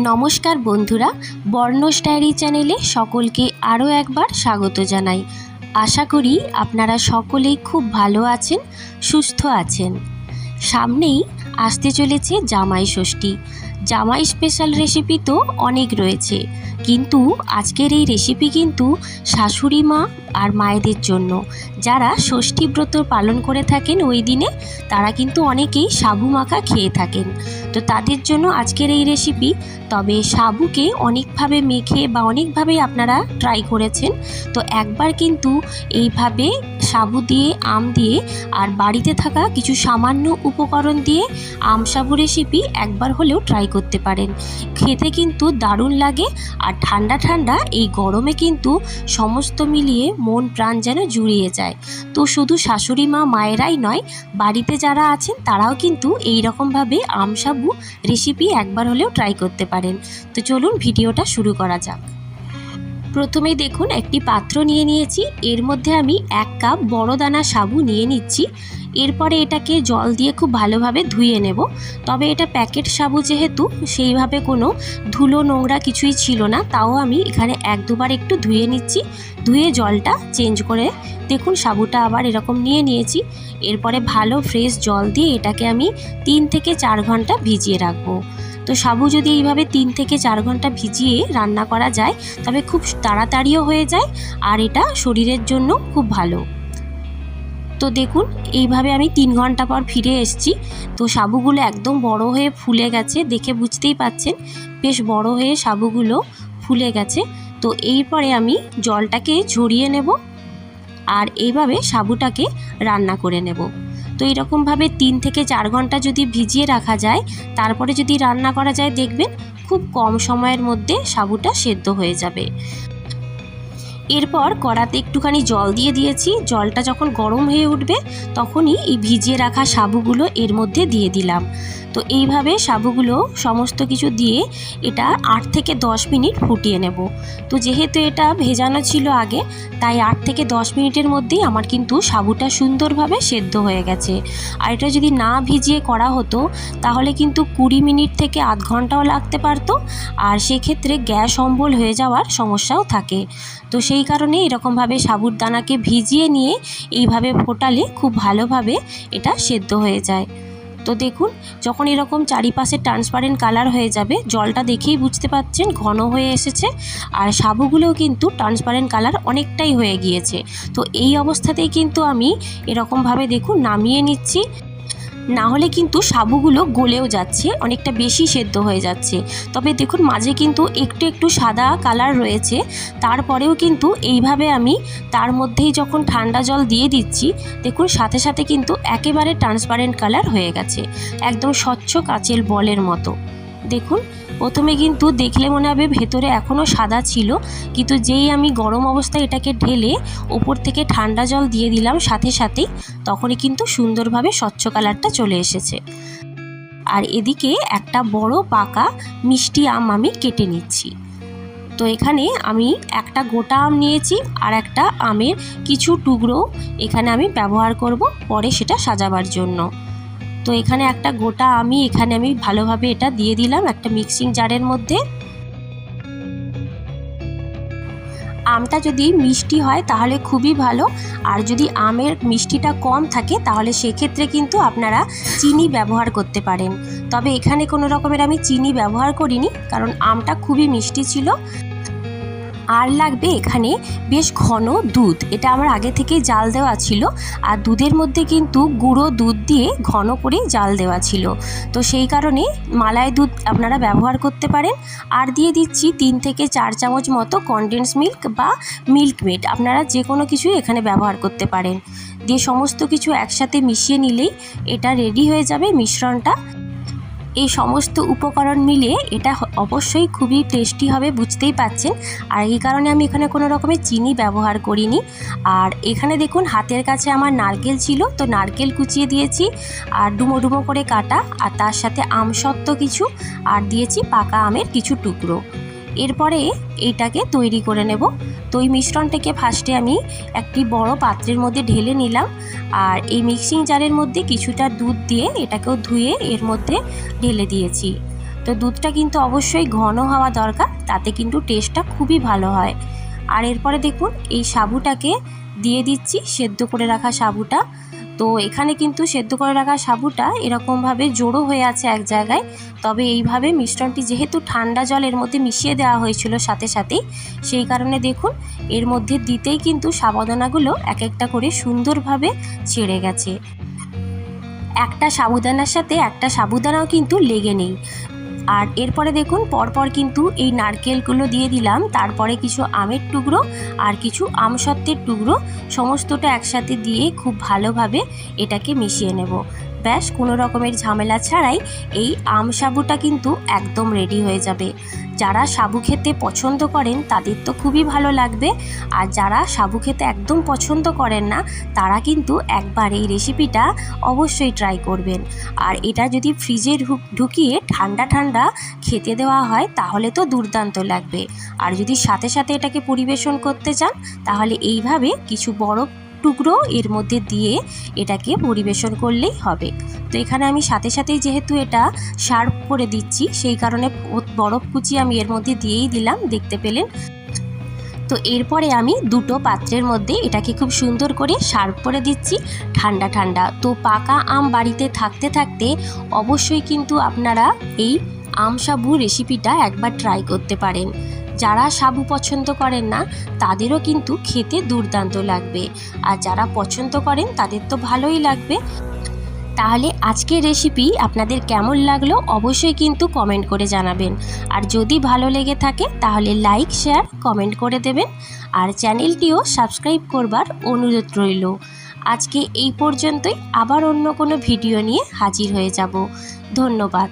নমস্কার বন্ধুরা, বর্ণস ডায়েরি চ্যানেলে সকলকে আরও একবার স্বাগত জানাই। আশা করি আপনারা সকলেই খুব ভালো আছেন, সুস্থ আছেন। সামনেই আসতে চলেছে জামাই ষষ্ঠী। জামাই স্পেশাল রেসিপি তো অনেক রয়েছে, কিন্তু আজকের এই রেসিপি কিন্তু শাশুড়ি মা আর মায়েদের জন্য, যারা ষষ্ঠী ব্রত পালন করে থাকেন ওই দিনে, তারা কিন্তু অনেকেই সাবু মাখা খেয়ে থাকেন। তো তাদের জন্য আজকের এই রেসিপি। তবে সাবুকে অনেকভাবে মেখে বা অনেকভাবেই আপনারা ট্রাই করেছেন, তো একবার কিন্তু এইভাবে সাবু দিয়ে, আম দিয়ে আর বাড়িতে থাকা কিছু সামান্য উপকরণ দিয়ে আম সাবু রেসিপি একবার হলেও ট্রাই করতে পারেন। খেতে কিন্তু দারুণ লাগে, আর ঠান্ডা ঠান্ডা এই গরমে কিন্তু সমস্ত মিলিয়ে মন প্রাণ যেন জুড়িয়ে যায়। তো শুধু শাশুড়ি মা মায়েরাই নয়, বাড়িতে যারা আছেন তারাও কিন্তু এই রকমভাবে আম সাবু রেসিপি একবার হলেও ট্রাই করতে পারেন। তো চলুন ভিডিওটা শুরু করা যাক। প্রথমেই দেখুন একটি পাত্র নিয়ে নিয়েছি, এর মধ্যে আমি 1 কাপ বড় দানা সাবু নিয়ে নিচ্ছি। এরপরে এটাকে জল দিয়ে খুব ভালোভাবে ধুয়ে নেব। তবে এটা প্যাকেট সাবু যেহেতু, সেইভাবে কোনো ধুলো নোংরা কিছুই ছিল না, তাও আমি এখানে 1-2 বার একটু ধুয়ে নিচ্ছি। ধুয়ে জলটা চেঞ্জ করে দেখুন সাবুটা আবার এরকম নিয়ে নিয়েছি। এরপরে ভালো ফ্রেশ জল দিয়ে এটাকে আমি 3 থেকে 4 ঘন্টা ভিজিয়ে রাখবো। তো সাবু যদি এইভাবে 3 থেকে 4 ঘন্টা ভিজিয়ে রান্না করা যায়, তবে খুব তাড়াতাড়িও হয়ে যায়, আর এটা শরীরের জন্য খুব ভালো। তো দেখুন এইভাবে আমি 3 ঘন্টা পর ফিরে এসেছি। তো সাবুগুলো একদম বড় হয়ে ফুলে গেছে, দেখে বুঝতেই পাচ্ছেন বেশ বড় হয়ে সাবুগুলো ফুলে গেছে। তো এরপরে আমি জলটাকে ঝরিয়ে নেব, আর এইভাবে সাবুটাকে রান্না করে নেব। তো এরকমভাবে 3 থেকে 4 ঘন্টা যদি ভিজিয়ে রাখা যায়, তারপরে যদি রান্না করা যায়, দেখবেন খুব কম সময়ের মধ্যে সাবুটা সেদ্ধ হয়ে যাবে। এরপর কড়াতে একটুখানি জল দিয়ে দিয়েছি। জলটা যখন গরম হয়ে উঠবে, তখনই এই ভিজিয়ে রাখা সাবুগুলো এর মধ্যে দিয়ে দিলাম। তো এইভাবে সাবুগুলো সমস্ত কিছু দিয়ে এটা 8 থেকে 10 মিনিট ফুটিয়ে নেব। তো যেহেতু এটা ভেজানো ছিল আগে, তাই 8 থেকে 10 মিনিটের মধ্যেই আমার কিন্তু সাবুটা সুন্দরভাবে সেদ্ধ হয়ে গেছে। আর এটা যদি না ভিজিয়ে করা হতো, তাহলে কিন্তু 20 মিনিট থেকে আধ ঘন্টাও লাগতে পারতো, আর সেক্ষেত্রে গ্যাস অম্বল হয়ে যাওয়ার সমস্যাও থাকে। তো সেই কারণে এরকমভাবে সাবুর দানাকে ভিজিয়ে নিয়ে এইভাবে ফোটালে খুব ভালোভাবে এটা সেদ্ধ হয়ে যায়। তো দেখুন যখন এরকম চারিপাশে ট্রান্সপারেন্ট কালার হয়ে যাবে, জলটা দেখেই বুঝতে পাচ্ছেন ঘন হয়ে এসেছে, আর সাবুগুলোও কিন্তু ট্রান্সপারেন্ট কালার অনেকটাই হয়ে গিয়েছে। তো এই অবস্থাতেই কিন্তু আমি এরকমভাবে দেখুন নামিয়ে নিচ্ছি, না হলে কিন্তু সাবুগুলো গলেও যাচ্ছে, অনেকটা বেশি সেদ্ধ হয়ে যাচ্ছে। তবে দেখুন মাঝে কিন্তু একটু একটু সাদা কালার রয়েছে, তারপরেও কিন্তু এইভাবে আমি তার মধ্যেই যখন ঠান্ডা জল দিয়ে দিচ্ছি, দেখুন সাথে সাথে কিন্তু একেবারে ট্রান্সপারেন্ট কালার হয়ে গেছে, একদম স্বচ্ছ কাচের বলের মতো। দেখুন প্রথমে কিন্তু দেখলে মনে হবে ভেতরে এখনও সাদা ছিল, কিন্তু যেই আমি গরম অবস্থায় এটাকে ঢেলে ওপর থেকে ঠান্ডা জল দিয়ে দিলাম সাথে সাথেই, তখনই কিন্তু সুন্দরভাবে স্বচ্ছ কালারটা চলে এসেছে। আর এদিকে একটা বড় পাকা মিষ্টি আম আমি কেটে নিচ্ছি। তো এখানে আমি একটা গোটা আম নিয়েছি, আর একটা আমের কিছু টুকরো এখানে আমি ব্যবহার করব পরে সেটা সাজাবার জন্য। তো এখানে একটা গোটা এখানে আমি ভালোভাবে এটা দিয়ে দিলাম একটা মিক্সিং জারের মধ্যে। আমটা যদি মিষ্টি হয় তাহলে খুবই ভালো, আর যদি আমের মিষ্টিটা কম থাকে তাহলে সেক্ষেত্রে কিন্তু আপনারা চিনি ব্যবহার করতে পারেন। তবে এখানে কোনো রকমের আমি চিনি ব্যবহার করিনি, কারণ আমটা খুবই মিষ্টি ছিল। আর লাগবে এখানে বেশ ঘন দুধ, এটা আমার আগে থেকেই জাল দেওয়া ছিল, আর দুধের মধ্যে কিন্তু গুঁড়ো দুধ দিয়ে ঘন করে জাল দেওয়া ছিল। তো সেই কারণে মালাই দুধ আপনারা ব্যবহার করতে পারেন। আর দিয়ে দিচ্ছি 3 থেকে 4 চামচ মতো কনডেন্স মিল্ক বা মিল্ক মেড, আপনারা যে কোনো কিছুই এখানে ব্যবহার করতে পারেন। দিয়ে সমস্ত কিছু একসাথে মিশিয়ে নিলেই এটা রেডি হয়ে যাবে মিশ্রণটা। এই সমস্ত উপকরণ মিলিয়ে এটা অবশ্যই খুবই টেস্টি হবে, বুঝতেই পাচ্ছেন। আর এই কারণে আমি এখানে কোনো রকমের চিনি ব্যবহার করিনি। আর এখানে দেখুন হাতের কাছে আমার নারকেল ছিল, তো নারকেল কুচিয়ে দিয়েছি আর ডুমো ডুমো করে কাটা, আর তার সাথে আমসত্ত্ব কিছু, আর দিয়েছি পাকা আমের কিছু টুকরো। এরপরে এইটাকে তৈরি করে নেব। তো এই মিশ্রণটাকে ফার্স্টে আমি একটি বড় পাত্রের মধ্যে ঢেলে নিলাম, আর এই মিক্সিং জারের মধ্যে কিছুটা দুধ দিয়ে এটাকেও ধুয়ে এর মধ্যে ঢেলে দিয়েছি। তো তো দুধটা কিন্তু অবশ্যই ঘন হওয়া দরকার, তাতে কিন্তু টেস্টটা খুবই ভালো হয়। আর এরপরে দেখুন এই সাবুটাকে দিয়ে দিচ্ছি, সেদ্ধ করে রাখা সাবুটা। তো এখানে কিন্তু সেদ্ধ করে রাখা সাবুটা এরকমভাবে জড়ো হয়ে আছে এক জায়গায়। তবে এইভাবে মিশ্রণটি যেহেতু ঠান্ডা জলের মধ্যে মিশিয়ে দেওয়া হয়েছিল সাথে সাথেই, সেই কারণে দেখুন এর মধ্যে দিতেই কিন্তু সাবুদানাগুলো এক একটা করে সুন্দরভাবে ছেড়ে গেছে। একটা সাবুদানার সাথে একটা সাবুদানাও কিন্তু লেগে নেই। আর এরপরে দেখুন পরপর কিন্তু এই নারকেলগুলো দিয়ে দিলাম, তারপরে কিছু আমের টুকরো আর কিছু আমসত্ত্বের টুকরো, সমস্তটা একসাথে দিয়ে খুব ভালোভাবে এটাকে মিশিয়ে নেব। ব্যাস কোনো রকমের ঝামেলা ছাড়াই এই আম সাবুটা কিন্তু একদম রেডি হয়ে যাবে। যারা সাবু খেতে পছন্দ করেন তাদের তো খুবই ভালো লাগবে, আর যারা সাবু খেতে একদম পছন্দ করেন না তারা কিন্তু একবার এই রেসিপিটা অবশ্যই ট্রাই করবেন। আর এটা যদি ফ্রিজে ঢুকিয়ে ঠান্ডা ঠান্ডা খেতে দেওয়া হয় তাহলে তো দুর্দান্ত লাগবে। আর যদি সাথে সাথে এটাকে পরিবেশন করতে চান তাহলে এইভাবে কিছু বরফ টুকরো এর মধ্যে দিয়ে এটাকে পরিবেশন করলেই হবে। তো এখানে আমি সাথে সাথেই যেহেতু এটা সার্ভ করে দিচ্ছি সেই কারণে বরফ কুচি আমি এর মধ্যে দিয়েই দিলাম, দেখতে পেলেন। তো এরপরে আমি দুটো পাত্রের মধ্যে এটাকে খুব সুন্দর করে সার্ভ করে দিচ্ছি ঠান্ডা ঠান্ডা। তো পাকা আম বাড়িতে থাকতে থাকতে অবশ্যই কিন্তু আপনারা এই আম সাবু রেসিপিটা একবার ট্রাই করতে পারেন। যারা সাবু পছন্দ করেন না তাদেরও কিন্তু খেতে দুর্দান্ত লাগবে, আর যারা পছন্দ করেন তাদের তো ভালোই লাগবে। তাহলে আজকের রেসিপি আপনাদের কেমন লাগলো অবশ্যই কিন্তু কমেন্ট করে জানাবেন। আর যদি ভালো লেগে থাকে তাহলে লাইক, শেয়ার, কমেন্ট করে দেবেন। আর চ্যানেলটিও সাবস্ক্রাইব করবার অনুরোধ রইল। আজকে এই পর্যন্তই, আবার অন্য কোনো ভিডিও নিয়ে হাজির হয়ে যাব। ধন্যবাদ।